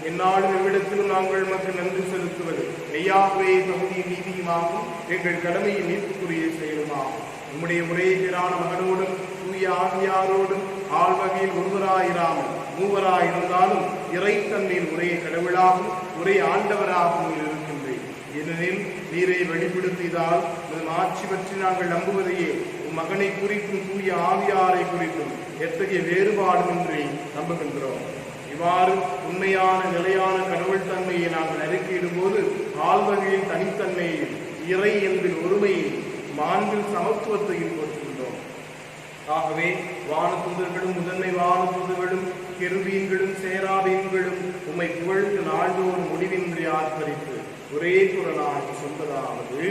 எந்நாளும் எவ்விடத்திலும் நாங்கள் மக்கள் நன்றி செலுத்துவது மெய்யாகவே தகுதியும் நீதியுமாகும். எங்கள் கடமையை மீட்புக்குரிய செயலுமாகும். உம்முடைய ஒரே பேரான மகனோடும் தூய ஆவியாரோடும் ஆழ்வகையில் ஒருவராயிராமல் மூவராயிருந்தாலும் இறைத்தன்மையில் ஒரே கடவுளாகவும் ஒரே ஆண்டவராகவும் இருக்கின்றேன். ஏனெனில் நீரை வெளிப்படுத்தியதால் ஆட்சி பற்றி நாங்கள் நம்புவதையே உம் மகனை குறித்தும் தூய ஆவியாரை குறித்தும் எத்தகைய வேறுபாடுமின்றி நம்புகின்றோம். இவ்வாறு உண்மையான நிலையான கடவுள் தன்மையை நாங்கள் அறிக்கையிடும் போது ஆழ்வகையின் தனித்தன்மையையும் இறை என்பதில் ஒருமையை மாண்பில் சமத்துவத்தையும் கொடுக்கின்றோம். ஆகவே வானதூதர்களும் முதன்மை வானதூதர்களும் கெருபீன்களும் சேராபீன்களும் உம்மை புகழ்ந்து நாள்தோறும் முடிவின்றி ஆர்ப்பரித்து ஒரே குரலாக சொல்வதாவது: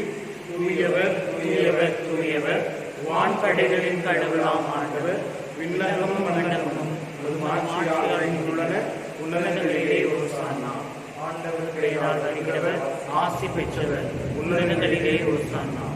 தூயவர் தூயவர் தூயவர், வான்படைகளின் கடவுளாம் ஆண்டவர், விண்ணகமும் மண்ணகமும் அடைந்துள்ளன. உன்னதங்களிலே ஓசானா. ஆண்டவர் பெயரால் வருகிறவர் ஆசி பெற்றவர். உன்னதங்களிலே ஓசானா.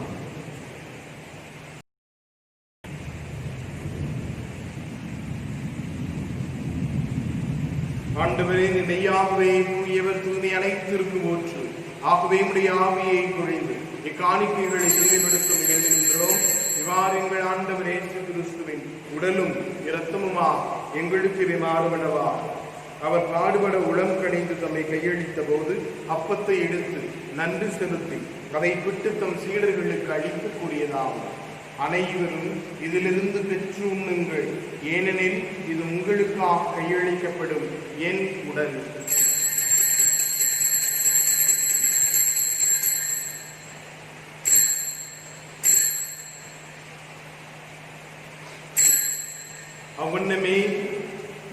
ஆண்டவரே, நீ மெய்யாகவே தூயவர், தூய்மை அனைத்திற்கு போற்று. ஆகவே உடைய ஆவியை பொழிந்து இக்காணிக்கைகளை தூய்மைப்படுத்த வேண்டுகின்றோம். இவ்வாறு எங்கள் ஆண்டவர் இயேசு கிறிஸ்துவின் உடலும் இரத்தமுமா எங்களுக்கு இவை மாறுபடவா. அவர் பாடுபட உளம் கணிந்து தம்மை கையளித்த போது அப்பத்தை எடுத்து நன்றி செலுத்தி அதை விட்டு தம் சீடர்களுக்கு அளித்து கூறியதாகும்: அனைவரும் இதிலிருந்து பெற்று உண்ணுங்கள், ஏனெனில் இது உங்களுக்காக கையளிக்கப்படும் என் உடல். அவ்வண்ணமே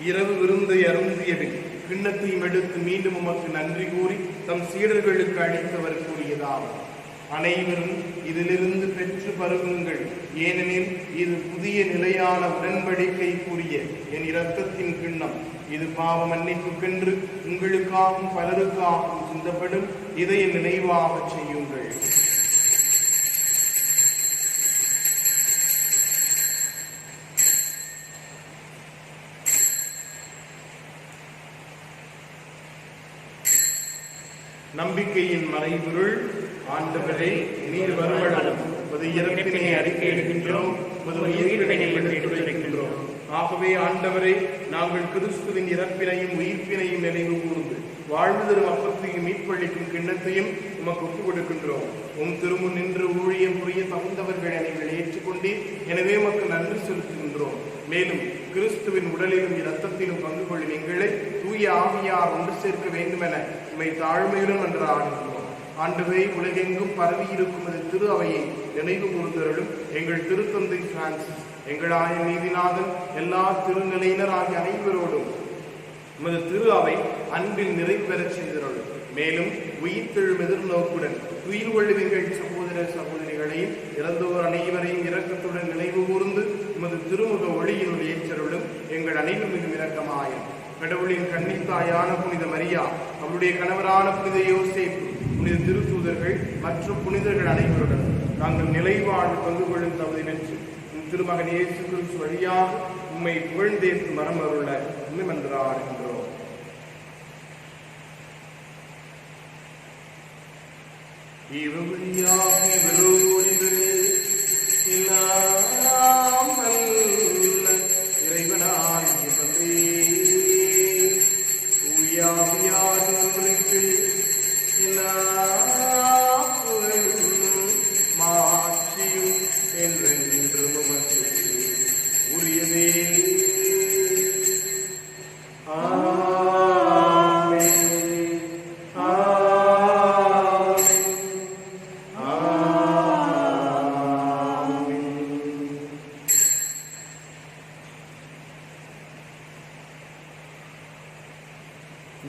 இரவு விருந்தை அருந்தியபின் கிண்ணத்தையும் எடுத்து மீண்டும் உமக்கு நன்றி கூறி தம் சீடர்களுக்கு அளித்தவர் கூறியதாகும்: அனைவரும் இதிலிருந்து பெற்று பருகுங்கள், ஏனெனில் இது புதிய நிலையான உடன்படிக்கைக்குரிய என் இரத்தத்தின் கிண்ணம். இது பாவ மன்னிப்புக்கென்று உங்களுக்காகவும் பலருக்காகவும் சிந்தப்படும். இதை நினைவாக செய்யுங்கள். நம்பிக்கையின் மறைபொருள்: ஆண்டவரே, நீர் வருமளவும் உமது இறப்பினை அறிக்கையிடுகின்றோம், உமது உயிர்ப்பினை எடுத்துரைக்கின்றோம். ஆகவே ஆண்டவரே, நாங்கள் கிறிஸ்துவின் இறப்பினையும் உயிர்ப்பினையும் நினைவு கூர்ந்து வாழ்வு தரும் அப்பத்தையும் மீட்பளிக்கும் கிண்ணத்தையும் உமக்கு ஒப்புக் கொடுக்கின்றோம். உம் திருமுன் நின்று ஊழியம் புரிய தகுந்தவர்களை நீங்கள் ஏற்றுக்கொண்டீர். எனவே உமக்கு நன்றி செலுத்துகின்றோம். மேலும் கிறிஸ்துவின் உடலிலும் இரத்தத்திலும் பங்கு கொள்ளும் எங்களை தூய ஆவியார் ஒன்று சேர்க்க வேண்டுமென உம்மை தாழ்மையுடன் மன்றாடுகின்றோம். ஆண்டவரே, உலகெங்கும் பரவி இருக்கும் அது திரு அவையை நினைவு கூர்ந்தருளும். எங்கள் திருத்தந்தை பிரான்சிஸ், எங்கள் ஆயர் நீதிநாதன், எல்லா திருநிலையினர் ஆகிய அனைவரோடும் உமது திரு அவை அன்பில் நிறைவு பெறச் செய்தருள். மேலும் உயிர்த்தெழும் எதிர்நோக்குடன் துயில் கொள்ளும் எங்கள் சகோதர சகோதரிகளையும் இறந்தோர் அனைவரையும் இரக்கத்துடன் நினைவு கூர்ந்து உமது திருமுக ஒளியினுள் ஏற்றருளும். எங்கள் அனைவரும் மிகவும் இரக்கமாயும். கடவுளின் கன்னித்தாயான புனித மரியா, அவருடைய கணவரான புனித யோசேப்பு, புனித திருத்தூதர்கள் மற்றும் புனிதர்கள் அனைவருடன் நாங்கள் நிலைவாழ்வு பங்கு கொள்ளும் தகுதி பெற்று திருமகன் இயேசு கிறிஸ்து வழியாக உம்மை புகழ்ந்தேற்று மரம் அருள உண்மை மன்றாடுகின்றோம். இறைவனாகிய தந்தை தூயாவியாருக்கு எல்லா புகழும் மாட்சியும் என்றென்றும் உமக்கு உரியதே.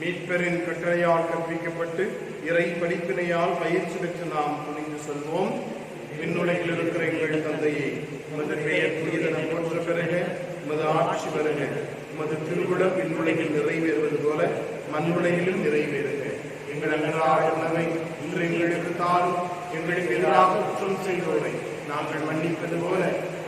மீட்பரின் கட்டளையால் கற்பிக்கப்பட்டு இறை படிப்பினையால் பயிற்சி பெற்று நாம் துணிந்து சொல்வோம். விண்ணுலகில் இருக்கிற எங்கள் தந்தையே, உமது பெயர் புனிதென போற்ற பெறுக, உமது ஆட்சி வருக, உமது திருவுளம் விண்ணுலகில் நிறைவேறுவது போல மண்ணுலகிலும் நிறைவேறுக. எங்கள் அன்றாட உணவை இன்று எங்களுக்கு தாரும். எங்களுக்கு எதிராக குற்றம் செய்தோரை நாங்கள் மன்னிப்பது போல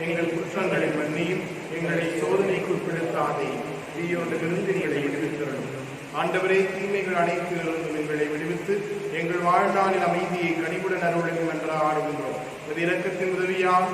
எங்கள் குற்றங்களை மன்னியும். எங்களை சோதனைக்கு உட்படுத்தாதே, தீயோனிலிருந்து எங்களை விடுவித்தருளும். ஆண்டவரே, தீமைகள் அனைத்திலிருந்தும் எங்களை விடுவித்து எங்கள் வாழ்நாளில் அமைதியை கனிவுடன் அருளும் என்றாடுகின்றோம். இது இரக்கத்தின் உதவியால்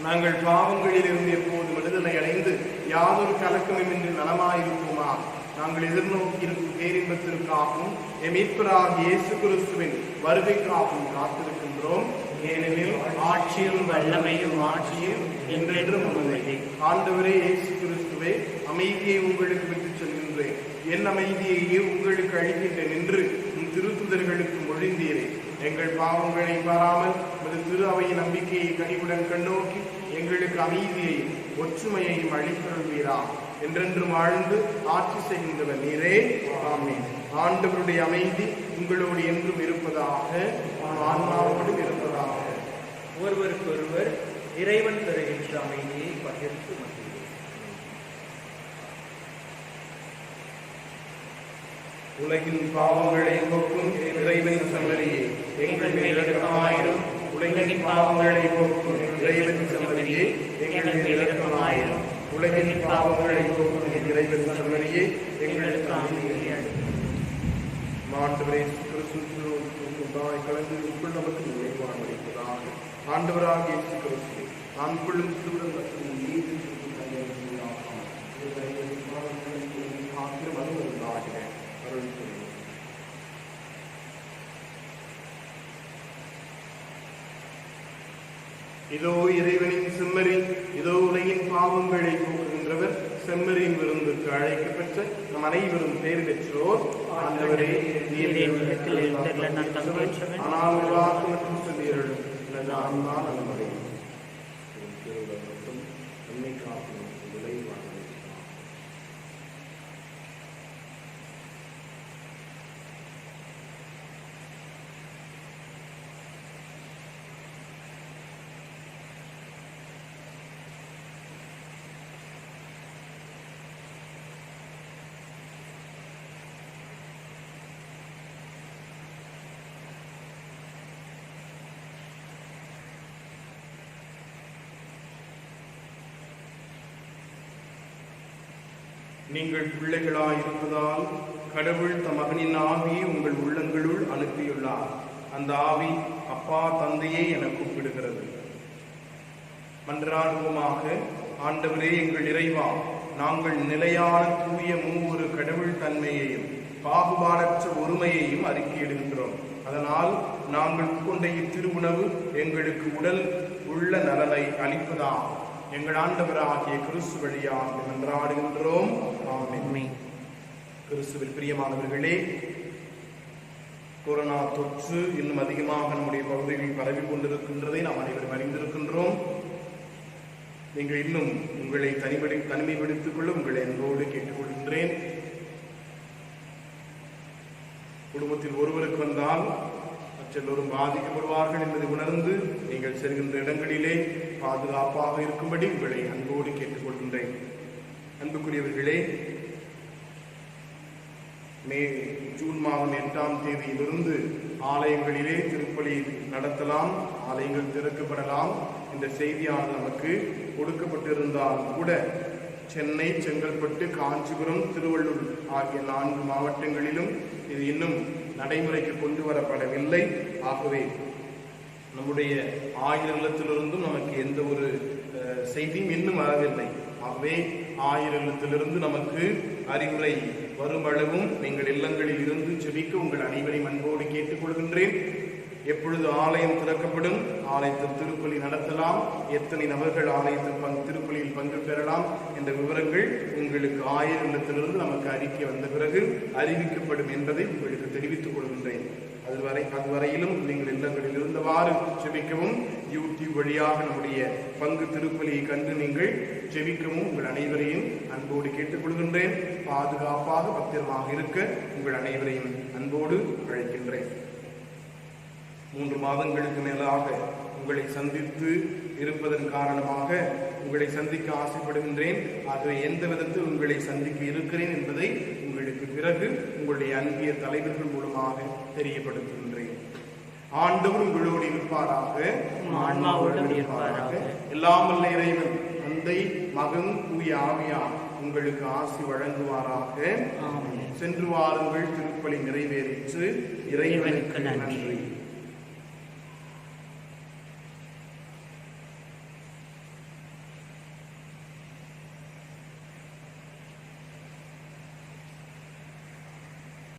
நாங்கள் பாவங்களில் இருந்து எப்போது விடுதலை அடைந்து யாதொரு கலக்கமின்றி நலமாயிருப்போமா. நாங்கள் எதிர்நோக்கி இருக்கும் பேரின்பத்திற்காகவும் மீட்பராகிய இயேசு கிறிஸ்துவின் வருகைக்காகவும் காத்திருக்கின்றோம். ஏனெனில் ஆட்சியும் வல்லமையும் ஆட்சியும் என்றென்றும் உமதே. ஆண்டவரே இயேசு கிறிஸ்துவே, அமைதியை உங்களுக்கு விட்டுச் செல்கின்றேன், என் அமைதியையே உங்களுக்கு அளிக்கின்றேன் என்று உன் திருத்துதர்களுக்கு மொழிந்தீரே. எங்கள் பாவங்களை பாராமல் உமது திரு அவையின் நம்பிக்கையை கனிவுடன் கண்ணோக்கி எங்களுக்கு அமைதியையும் ஒற்றுமையையும் அளித்தருள்வீரா. என்றென்றும் வாழ்ந்து ஆட்சி செய்கின்றவர் நீரே. ஆமென். ஆண்டவருடைய அமைதி உங்களோடு என்றும் இருப்பதாக, ஆன்மாவோடும் இருப்பதாக. ஒருவருக்கொருவர் இறைவன் தருகின்ற அமைதியை பகிர்ந்து மகிழ்வோம். உலகின் பாவங்களை போக்கும் இறைவன் செம்மறியே, எங்கள் மேல் இரக்கமாயிரும். உலகின் பாவங்களை போக்கும் இறைவன் செம்மறியே, எங்கள் மேல் இரக்கமாயிரும். உலகின் பாவங்களை போக்கும் இறைவன் செம்மறியே, எங்களுக்கு அமைதியை அளியும். ஆண்டவரே, கிறிஸ்துவாய் கலந்து உட்குள் நமக்கு நிலைவாழ்வு அளிப்பதாக. ஆண்டவராகிய இயேசு கிறிஸ்து ஆண்குள்ளும் திருடன் மற்றும் நீதி இதோ இறைவனின் செம்மறி, இதோ உலகின் பாவங்களை போக்குகின்றவர், செம்மறியின் விருந்துக்கு அழைக்கப்பெற்ற நம் அனைவரும் பேர் பெற்றோர். ஆண்டவரே, ஆனால் ஒரு வாக்கு மற்றும் சொல்லீரலும் எனது ஆன்மா நலமடையும். நம்மை காக்கும் விளைவான நீங்கள் பிள்ளைகளாயிருப்பதால் கடவுள் தம் மகனின் ஆவியை உங்கள் உள்ளங்களுள் அனுப்பியுள்ளார். அந்த ஆவி அப்பா தந்தையே என கூப்பிடுகிறது. மன்றாடுவோமாக. ஆண்டவரே, எங்கள் இறைவா, நாங்கள் நிலையான தூய மூவொரு கடவுள் தன்மையையும் பாகுபாடற்ற ஒருமையையும் அறிக்கையிடுகின்றோம். அதனால் நாங்கள் கொண்ட இத்திருவுணவு எங்களுக்கு உடல் உள்ள நலனை அளிப்பதாகும். எங்கள் ஆண்டவராகிய கிறிஸ்து வழியாக மன்றாடுகின்றோம். ஆமென். கிறிஸ்துவில் பிரியமானவர்களே, கொரோனா தொற்று இன்னும் அதிகமாக நம்முடைய பகுதிகளில் பரவி கொண்டிருக்கின்றதை நாம் அனைவரும் அறிந்திருக்கின்றோம். நீங்கள் இன்னும் உங்களை தனிமைப்படுத்திக் கொள்ள உங்களை அன்போடு கேட்டுக்கொள்கின்றேன். குடும்பத்தில் ஒருவருக்கு வந்தால் மற்றெல்லோரும் பாதிக்கப்படுவார்கள் என்பதை உணர்ந்து நீங்கள் செல்கின்ற இடங்களிலே பாதுகாப்பாக இருக்கும்படி உங்களை அன்போடு கேட்டுக்கொள்கின்றேன். அன்புக்குரியவர்களே, ஜூன் மாதம் 8ஆம் தேதியிலிருந்து ஆலயங்களிலே திருப்பலி நடத்தலாம், ஆலயங்கள் திறக்கப்படலாம் என்ற செய்தியானது நமக்கு கொடுக்கப்பட்டிருந்தாலும் கூட சென்னை, செங்கல்பட்டு, காஞ்சிபுரம், திருவள்ளூர் ஆகிய 4 மாவட்டங்களிலும் இது இன்னும் நடைமுறைக்கு கொண்டு வரப்படவில்லை. ஆகவே நம்முடைய ஆயர் இல்லத்திலிருந்தும் நமக்கு எந்த ஒரு செய்தியும் இன்னும் வரவில்லை. ஆகவே ஆயர் இல்லத்திலிருந்து நமக்கு அறிவுரை வருமளவும் நீங்கள் இல்லங்களில் இருந்து ஜெபிக்க உங்கள் அனைவரையும் அன்போடு கேட்டுக்கொள்கின்றேன். எப்பொழுது ஆலயம் திறக்கப்படும், ஆலயத்தில் திருப்பலி நடத்தலாம், எத்தனை நபர்கள் ஆலயத்தில் திருப்பலியில் பங்கு பெறலாம் என்ற விவரங்கள் உங்களுக்கு ஆயர் இல்லத்திலிருந்து நமக்கு அறிக்கை வந்த பிறகு அறிவிக்கப்படும் என்பதை உங்களுக்கு தெரிவித்துக் கொள்கின்றேன். அதுவரையிலும் நீங்கள் இல்லங்களில் இருந்தவாறு ஜெபிக்கவும், யூடியூப் வழியாக நம்முடைய பங்கு திருப்பலியை கண்டு நீங்கள் ஜெபிக்கவும் உங்கள் அனைவரையும் அன்போடு கேட்டுக்கொள்கின்றேன். பாதுகாப்பாக பத்திரமாக இருக்க உங்கள் அனைவரையும் அன்போடு அழைக்கின்றேன். 3 மாதங்களுக்கு மேலாக உங்களை சந்தித்து இருப்பதன் காரணமாக உங்களை சந்திக்க ஆசைப்படுகின்றேன். ஆகவே எந்த விதத்தில் உங்களை சந்திக்க இருக்கிறேன் என்பதை உங்களுக்கு பிறகு உங்களுடைய அன்பிய தலைவர்கள் மூலமாக தெரியப்படுத்துகின்றேன். ஆண்டவர் உங்களோடு இருப்பாராக, ஆன்மாவோடும் இருப்பாராக. எல்லாம் வல்ல இறைவன் தந்தை, மகன், தூய ஆவியார் உங்களுக்கு ஆசி வழங்குவாராக. ஆமென். சென்று வாருங்கள், திருப்பலி நிறைவேறிற்று. இறைவனுக்கு நன்றி.